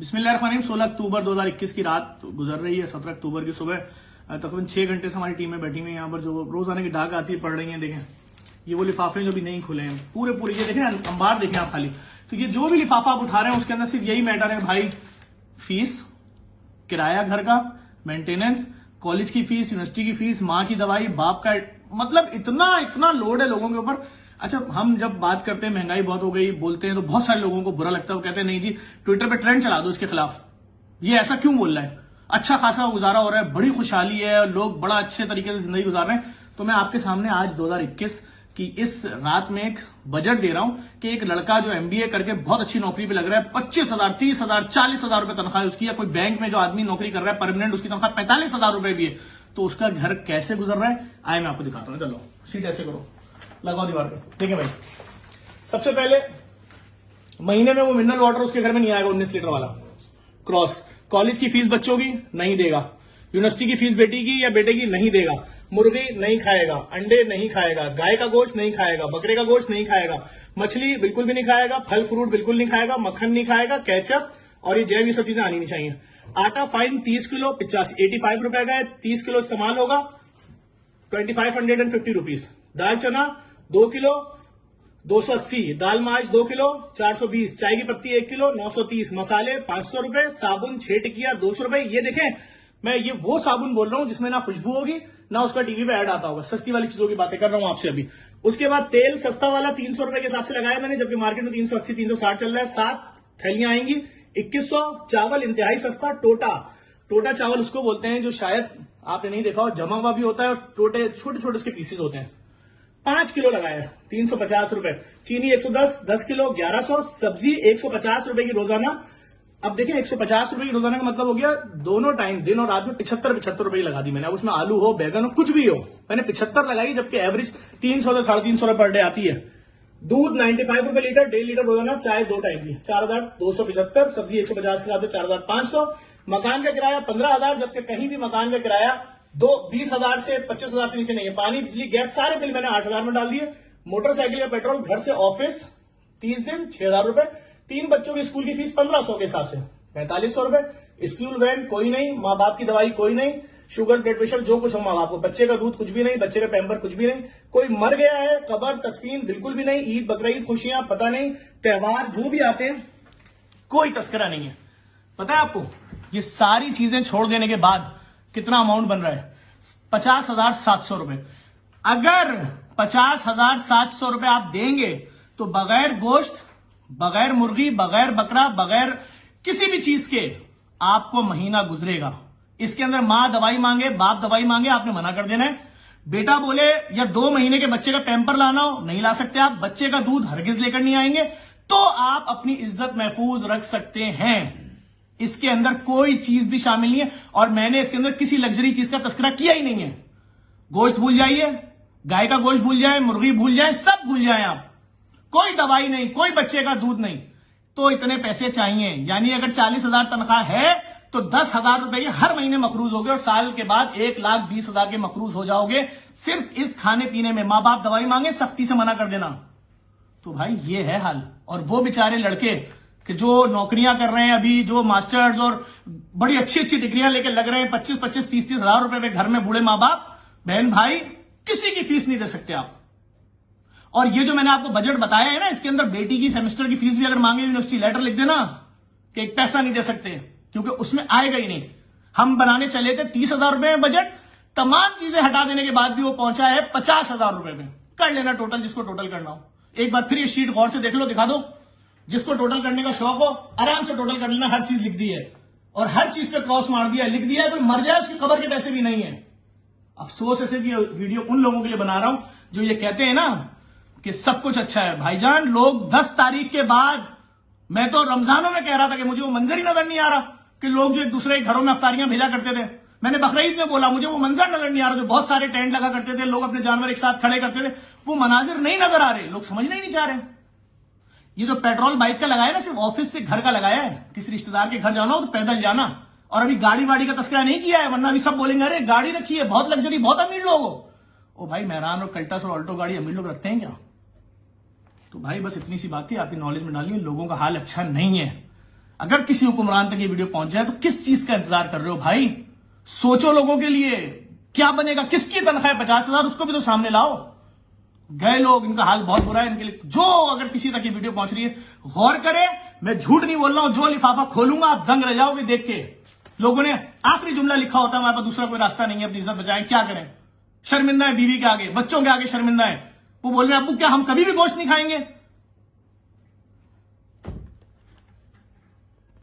बिस्मिल्लाहिर्रहमानिर्रहीम। 16 अक्टूबर 2021 की रात गुजर रही है। 17 अक्टूबर की सुबह तकरीबन 6 घंटे से हमारी टीम में बैठी हुई है यहाँ पर, जो रोजाना की डाक आती है पढ़ रही है। देखें ये वो लिफाफे जो भी नहीं खुले हैं, पूरे ये देखें, अंबार देखें आप खाली। तो ये जो भी लिफाफा आप उठा रहे हैं उसके अंदर सिर्फ यही मैटर है भाई, फीस, किराया घर का, मेंटेनेंस, कॉलेज की फीस, यूनिवर्सिटी की फीस, माँ की दवाई, बाप का, मतलब इतना लोड है लोगों के ऊपर। अच्छा, हम जब बात करते हैं महंगाई बहुत हो गई बोलते हैं तो बहुत सारे लोगों को बुरा लगता है। वो कहते हैं नहीं जी, ट्विटर पे ट्रेंड चला दो इसके खिलाफ, ये ऐसा क्यों बोल रहा है, अच्छा खासा गुजारा हो रहा है, बड़ी खुशहाली है, लोग बड़ा अच्छे तरीके से जिंदगी गुजार रहे हैं। तो मैं आपके सामने आज 2021 की इस रात में एक बजट दे रहा हूं कि एक लड़का जो एमबीए करके बहुत अच्छी नौकरी पे लग रहा है, 25,000, 30,000, 40,000 रुपए तनख्वाह उसकी, या कोई बैंक में जो आदमी नौकरी कर रहा है परमानेंट, उसकी तनख्वाह 45,000 रुपए भी है, तो उसका घर कैसे गुजर रहा है आए मैं आपको दिखाता हूं। चलो सीट ऐसे करो, लगाओ दीवार पे। देखिए भाई, सबसे पहले महीने में वो मिनरल वाटर उसके घर में नहीं आएगा 19 लीटर वाला क्रॉस। कॉलेज की फीस बच्चों की नहीं देगा, यूनिवर्सिटी की फीस बेटी की या बेटे की नहीं देगा, मुर्गी नहीं खाएगा, अंडे नहीं खाएगा, गाय का गोश्त नहीं खाएगा, बकरे का गोश्त नहीं खाएगा, मछली बिल्कुल भी नहीं खाएगा, फल फ्रूट बिल्कुल नहीं खाएगा, मक्खन नहीं खाएगा, केचप और ये जैव, ये सब चीजें आनी नहीं चाहिए। आटा फाइन 30 किलो 85 रुपए का है, 30 किलो इस्तेमाल होगा 2550 रुपीज। दाल चना 2 किलो 280, दाल माश 2 किलो 420, चाय की पत्ती 1 किलो 930, मसाले 500 रुपए, साबुन 6 टिकिया 200 रुपए। ये देखें, मैं ये वो साबुन बोल रहा हूं जिसमें ना खुशबू होगी ना उसका टीवी पे ऐड आता होगा, सस्ती वाली चीजों की बातें कर रहा हूं आपसे अभी। उसके बाद तेल सस्ता वाला 300 रुपए के हिसाब से लगाया मैंने, जबकि मार्केट में 380 360 चल रहा है। 7 थैलियां आएंगी 2100। चावल इंतहाई सस्ता, टोटा चावल उसको बोलते हैं जो शायद आपने नहीं देखा हो, जमा हुआ भी होता है और छोटे छोटे उसके पीसेस होते हैं। 5 किलो लगाया 350 रुपए। चीनी 110, 10 किलो 1100। सब्जी 150 रुपए की रोजाना। अब देखिए 150 रुपए की रोजाना का मतलब हो गया दोनों टाइम, दिन और रात में 75 रुपए की लगा दी मैंने। अब उसमें आलू हो, बैगन हो, कुछ भी हो, मैंने 75 लगाई, जबकि एवरेज 300 से 350 रुपए पर डे आती है। दूध 95 रुपए लीटर, 1.5 लीटर रोजाना, चाय 2 टाइम की 4275, सब्जी 150 के हिसाब से 4500। मकान का किराया 15,000, जबकि कहीं भी मकान का किराया 20,000 से 25,000 से नीचे नहीं है। पानी, बिजली, गैस सारे बिल मैंने 8,000 में डाल दिए। मोटरसाइकिल का पेट्रोल घर से ऑफिस 30 दिन 6,000 रुपए। 3 बच्चों की स्कूल की फीस 1500 के हिसाब से 4500 रुपए। स्कूल वैन कोई नहीं, माँ बाप की दवाई कोई नहीं, शुगर ब्लड प्रेशर जो कुछ हो माँ बाप को, बच्चे का दूध कुछ भी नहीं, बच्चे का पैम्पर कुछ भी नहीं, कोई मर गया है, कब्र तदफीन बिल्कुल भी नहीं, ईद बकरीद खुशियां पता नहीं, त्योहार जो भी आते हैं कोई तस्करा नहीं है। पता है आपको ये सारी चीजें छोड़ देने के बाद कितना अमाउंट बन रहा है? 50,700 रुपए। अगर 50,700 रुपए आप देंगे तो बगैर गोश्त, बगैर मुर्गी, बगैर बकरा, बगैर किसी भी चीज के आपको महीना गुजरेगा। इसके अंदर मां दवाई मांगे, बाप दवाई मांगे, आपने मना कर देना है। बेटा बोले या 2 महीने के बच्चे का पैम्पर लाना हो, नहीं ला सकते आप। बच्चे का दूध हरगिज लेकर नहीं आएंगे, तो आप अपनी इज्जत महफूज रख सकते हैं। इसके अंदर कोई चीज भी शामिल नहीं है, और मैंने इसके अंदर किसी लग्जरी चीज का तस्करा किया ही नहीं है। गोश्त भूल जाइए, गाय का गोश्त भूल जाए, मुर्गी भूल जाए, सब भूल जाए आप। कोई दवाई नहीं, कोई बच्चे का दूध नहीं। तो इतने पैसे चाहिए, यानी अगर 40,000 तनख्वाह है तो 10,000 रुपए हर महीने मखरूज होगे, और साल के बाद 1,20,000 के मखरूज हो जाओगे सिर्फ इस खाने पीने में। मां बाप दवाई मांगे, सख्ती से मना कर देना। तो भाई ये है हाल। और वो बेचारे लड़के कि जो नौकरियां कर रहे हैं अभी, जो मास्टर्स और बड़ी अच्छी डिग्रियां लेके लग रहे हैं, 25-25, 30-30 हजार रुपए घर में बूढ़े मां बाप, बहन भाई, किसी की फीस नहीं दे सकते आप। और ये जो मैंने आपको बजट बताया है ना, इसके अंदर बेटी की सेमेस्टर की फीस भी अगर मांगे यूनिवर्सिटी, लेटर लिख देना कि एक पैसा नहीं दे सकते, क्योंकि उसमें आएगा ही नहीं। हम बनाने चले थे 30,000 रुपए में बजट, तमाम चीजें हटा देने के बाद भी वो पहुंचा है 50,000 रुपए में। कर लेना टोटल, जिसको टोटल करना हो। एक बार फिर ये शीट गौर से देख लो, दिखा दो। जिसको टोटल करने का शौक हो आराम से टोटल कर लेना, हर चीज लिख दी है और हर चीज पे क्रॉस मार दिया, लिख दिया है। कोई मर जाए उसकी खबर के पैसे भी नहीं है। अफसोस ऐसे भी वीडियो उन लोगों के लिए बना रहा हूं जो ये कहते हैं ना कि सब कुछ अच्छा है। भाईजान, लोग 10 तारीख के बाद, मैं तो रमजानों में कह रहा था कि मुझे वो मंजर ही नजर नहीं आ रहा कि लोग जो एक दूसरे के घरों में अफ्तारियां भेजा करते थे। मैंने बकरीद में बोला मुझे वो मंजर नजर नहीं आ रहा, जो बहुत सारे टेंट लगा करते थे, लोग अपने जानवर एक साथ खड़े करते थे, वो मनाजिर नहीं नजर आ रहे। लोग समझना ही नहीं चाह रहे। ये जो पेट्रोल बाइक का लगाया ना, सिर्फ ऑफिस से घर का लगाया है। किसी रिश्तेदार के घर जाना हो तो पैदल जाना, और अभी गाड़ी वाड़ी का तस्करा नहीं किया है, वरना अभी सब बोलेंगे अरे गाड़ी रखी है, बहुत लग्जरी, बहुत अमीर लोग हो। ओ भाई, मेहरान और कल्टस और ऑल्टो गाड़ी अमीर लोग रखते हैं क्या? तो भाई बस इतनी सी बात थी, आपकी नॉलेज में डाली। लोगों का हाल अच्छा नहीं है। अगर किसी हुक्मरान तक ये वीडियो पहुंच जाए तो किस चीज का इंतजार कर रहे हो भाई? सोचो लोगों के लिए क्या बनेगा, किसकी तनख्वाह 50,000, उसको भी तो सामने लाओ। गए लोग, इनका हाल बहुत बुरा है। इनके लिए जो अगर किसी तक ये वीडियो पहुंच रही है गौर करे, मैं झूठ नहीं बोल रहा हूं। जो लिफाफा खोलूंगा आप दंग रह जाओगे देख के। लोगों ने आखिरी जुमला लिखा होता है, हमारे पास दूसरा कोई रास्ता नहीं है, अपनी इज्जत बचाएं, क्या करें? शर्मिंदा है, बीवी के आगे, बच्चों के आगे शर्मिंदा है। वो बोल रहे हैं अब्बू क्या हम कभी भी गोश्त नहीं खाएंगे?